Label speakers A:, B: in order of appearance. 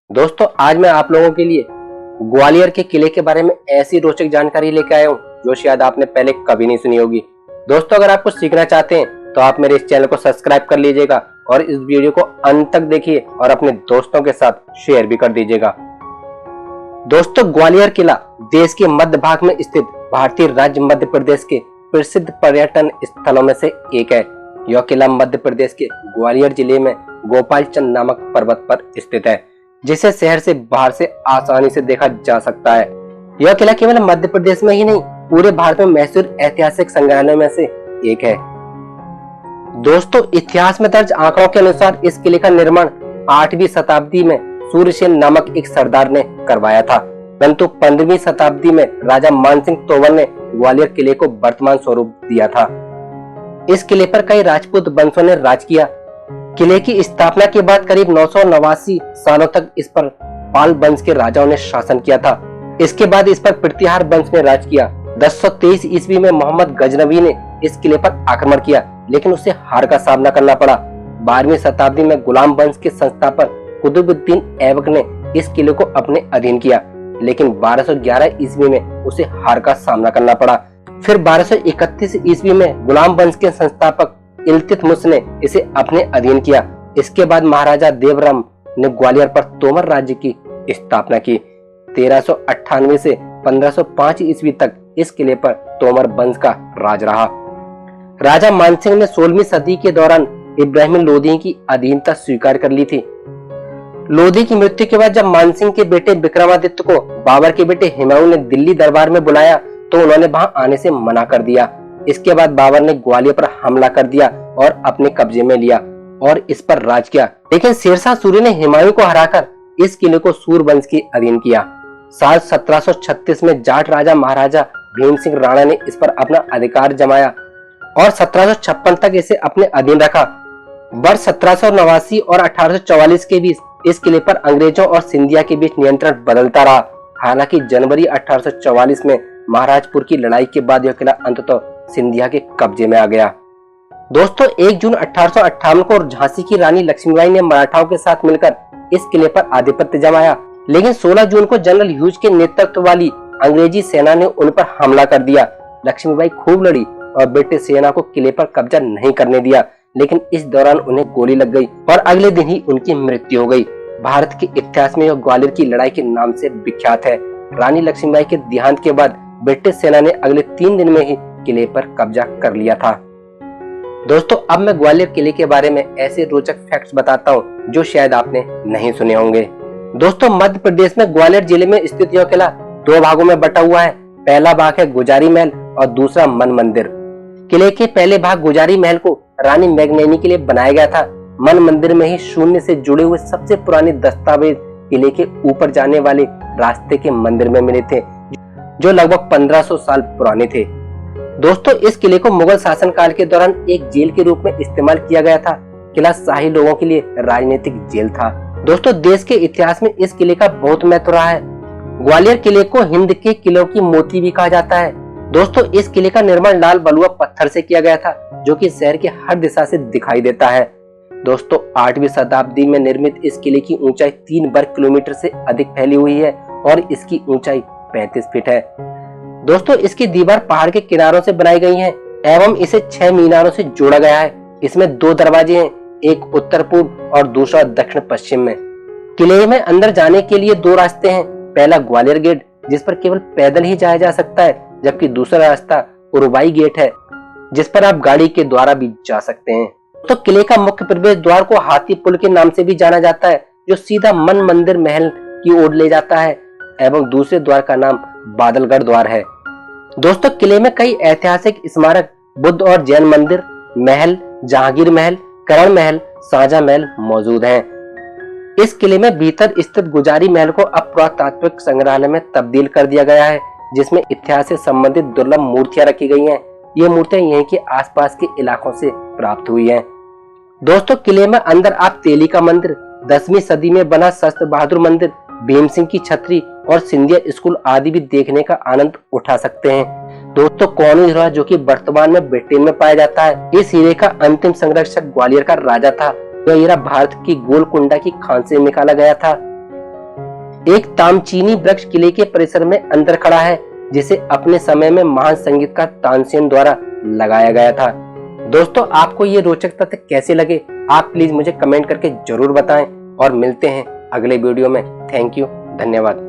A: दोस्तों आज मैं आप लोगों के लिए ग्वालियर के किले के बारे में ऐसी रोचक जानकारी लेकर आया हूँ जो शायद आपने पहले कभी नहीं सुनी होगी। दोस्तों अगर आप कुछ सीखना चाहते हैं तो आप मेरे इस चैनल को सब्सक्राइब कर लीजिएगा और इस वीडियो को अंत तक देखिए और अपने दोस्तों के साथ शेयर भी कर दीजिएगा। दोस्तों ग्वालियर किला देश के मध्य भाग में स्थित भारतीय राज्य मध्य प्रदेश के प्रसिद्ध पर्यटन स्थलों में से एक है। यह किला मध्य प्रदेश के ग्वालियर जिले में गोपालचंद नामक पर्वत पर स्थित है, जिसे शहर से बाहर से आसानी से देखा जा सकता है। यह किला केवल मध्य प्रदेश में ही नहीं पूरे भारत में मशहूर ऐतिहासिक संग्रहालयों में से एक है। दोस्तों इतिहास में दर्ज आंकड़ों के अनुसार इस किले का निर्माण 8वीं शताब्दी में सूर्यसेन नामक एक सरदार ने करवाया था, परंतु 15वीं शताब्दी में राजा मानसिंह तोमर ने ग्वालियर किले को वर्तमान स्वरूप दिया था। इस किले पर कई राजपूत वंशों ने राज किया। किले की स्थापना के बाद करीब 989 सालों तक इस पर पाल वंश के राजाओं ने शासन किया था। इसके बाद इस पर प्रतिहार वंश ने राज किया। 1023 ईस्वी में मोहम्मद गजनवी ने इस किले पर आक्रमण किया, लेकिन उसे हार का सामना करना पड़ा। 12वीं शताब्दी में गुलाम वंश के संस्थापक कुतुबुद्दीन ऐबक ने इस किले को अपने अधीन किया, लेकिन 1211 ईस्वी में उसे हार का सामना करना पड़ा। फिर 1231 ईस्वी में गुलाम वंश के संस्थापक इल्तुतमिश ने इसे अपने अधीन किया। इसके बाद महाराजा देवराम ने ग्वालियर पर तोमर राज्य की स्थापना की। 1398 से 1505 ईस्वी तक इस किले पर तोमर वंश का राज रहा। राजा मानसिंह ने 16वीं सदी के दौरान इब्राहिम लोदी की अधीनता स्वीकार कर ली थी। लोदी की मृत्यु के बाद जब मानसिंह के बेटे विक्रमादित्य को बाबर के बेटे हुमायूं ने दिल्ली दरबार में बुलाया तो उन्होंने वहां आने से मना कर दिया। इसके बाद बाबर ने ग्वालियर पर हमला कर दिया और अपने कब्जे में लिया और इस पर राज किया, लेकिन शेरशाह सूरी ने हुमायूं को हराकर इस किले को सूर वंश के अधीन किया। साल 1736 में जाट राजा महाराजा भीम सिंह राणा ने इस पर अपना अधिकार जमाया और 1756 तक इसे अपने अधीन रखा। वर्ष 1789 और 1844 के बीच इस किले पर अंग्रेजों और सिंधिया के बीच नियंत्रण बदलता रहा। हालांकि जनवरी 1844 में महाराजपुर की लड़ाई के बाद यह किला अंततः सिंधिया के कब्जे में आ गया। दोस्तों 1 जून 1858 को झांसी की रानी लक्ष्मीबाई ने मराठाओं के साथ मिलकर इस किले पर आधिपत्य जमाया, लेकिन 16 जून को जनरल ह्यूज के नेतृत्व वाली अंग्रेजी सेना ने उन पर हमला कर दिया। लक्ष्मीबाई खूब लड़ी और ब्रिटिश सेना को किले पर कब्जा नहीं करने दिया, लेकिन इस दौरान उन्हें गोली लग गई और अगले दिन ही उनकी मृत्यु हो गई। भारत के इतिहास में यह ग्वालियर की लड़ाई के नाम से विख्यात है। रानी लक्ष्मीबाई के देहांत के बाद ब्रिटिश सेना ने अगले 3 दिन में ही किले पर कब्जा कर लिया था। दोस्तों अब मैं ग्वालियर किले के बारे में ऐसे रोचक फैक्ट्स बताता हूँ जो शायद आपने नहीं सुने होंगे। दोस्तों मध्य प्रदेश में ग्वालियर जिले में स्थित यह किला 2 भागों में बटा हुआ है। पहला भाग है गुजारी महल और दूसरा मन मंदिर। किले के पहले भाग गुजारी महल को रानी मैगनैनी के लिए बनाया गया था। मन मंदिर में ही शून्य से जुड़े हुए सबसे पुराने दस्तावेज किले के ऊपर जाने वाले रास्ते के मंदिर में मिले थे, जो लगभग 1500 साल पुराने थे। दोस्तों इस किले को मुगल शासनकाल के दौरान एक जेल के रूप में इस्तेमाल किया गया था। किला शाही लोगों के लिए राजनीतिक जेल था। दोस्तों देश के इतिहास में इस किले का बहुत महत्व रहा है। ग्वालियर किले को हिंद के किलों की मोती भी कहा जाता है। दोस्तों इस किले का निर्माण लाल बलुआ पत्थर से किया गया था, जो कि शहर के हर दिशा से दिखाई देता है। दोस्तों 8वीं शताब्दी में निर्मित इस किले की ऊंचाई 3 वर्ग किलोमीटर से अधिक फैली हुई है और इसकी ऊंचाई 35 फीट है। दोस्तों इसकी दीवार पहाड़ के किनारों से बनाई गई है एवं इसे 6 मीनारों से जोड़ा गया है। इसमें 2 दरवाजे हैं, एक उत्तर पूर्व और दूसरा दक्षिण पश्चिम में। किले में अंदर जाने के लिए 2 रास्ते हैं। पहला ग्वालियर गेट, जिस पर केवल पैदल ही जाया जा सकता है, जबकि दूसरा रास्ता उरुबाई गेट है, जिस पर आप गाड़ी के द्वारा भी जा सकते हैं। तो किले का मुख्य प्रवेश द्वार को हाथी पुल के नाम से भी जाना जाता है, जो सीधा मन मंदिर महल की ओर ले जाता है, एवं दूसरे द्वार का नाम बादलगढ़ द्वार है। दोस्तों किले में कई ऐतिहासिक स्मारक, बुद्ध और जैन मंदिर, महल, जहांगीर महल, करण महल, शाहजहां महल मौजूद हैं। इस किले में भीतर स्थित गुजारी महल को अब पुरातात्विक संग्रहालय में तब्दील कर दिया गया है, जिसमें इतिहास से संबंधित दुर्लभ मूर्तियां रखी गई हैं। ये मूर्तियां यहीं के आसपास के इलाकों से प्राप्त हुई हैं। दोस्तों किले में अंदर आप तेली का मंदिर, 10वीं सदी में बना शस्त्र बहादुर मंदिर, भीम सिंह की छतरी और सिंधिया स्कूल आदि भी देखने का आनंद उठा सकते हैं। दोस्तों कौनी हीरा, जो कि वर्तमान में ब्रिटेन में पाया जाता है, इस हीरे का अंतिम संरक्षक ग्वालियर का राजा था। यह हीरा भारत की गोलकुंडा की खान से निकाला गया था। एक तामचीनी वृक्ष किले के परिसर में अंदर खड़ा है, जिसे अपने समय में महान संगीतकार तानसेन द्वारा लगाया गया था। दोस्तों, आपको ये रोचक तथ्य कैसे लगे, आप प्लीज मुझे कमेंट करके जरूर बताएं और मिलते हैं अगले वीडियो में। थैंक यू, धन्यवाद।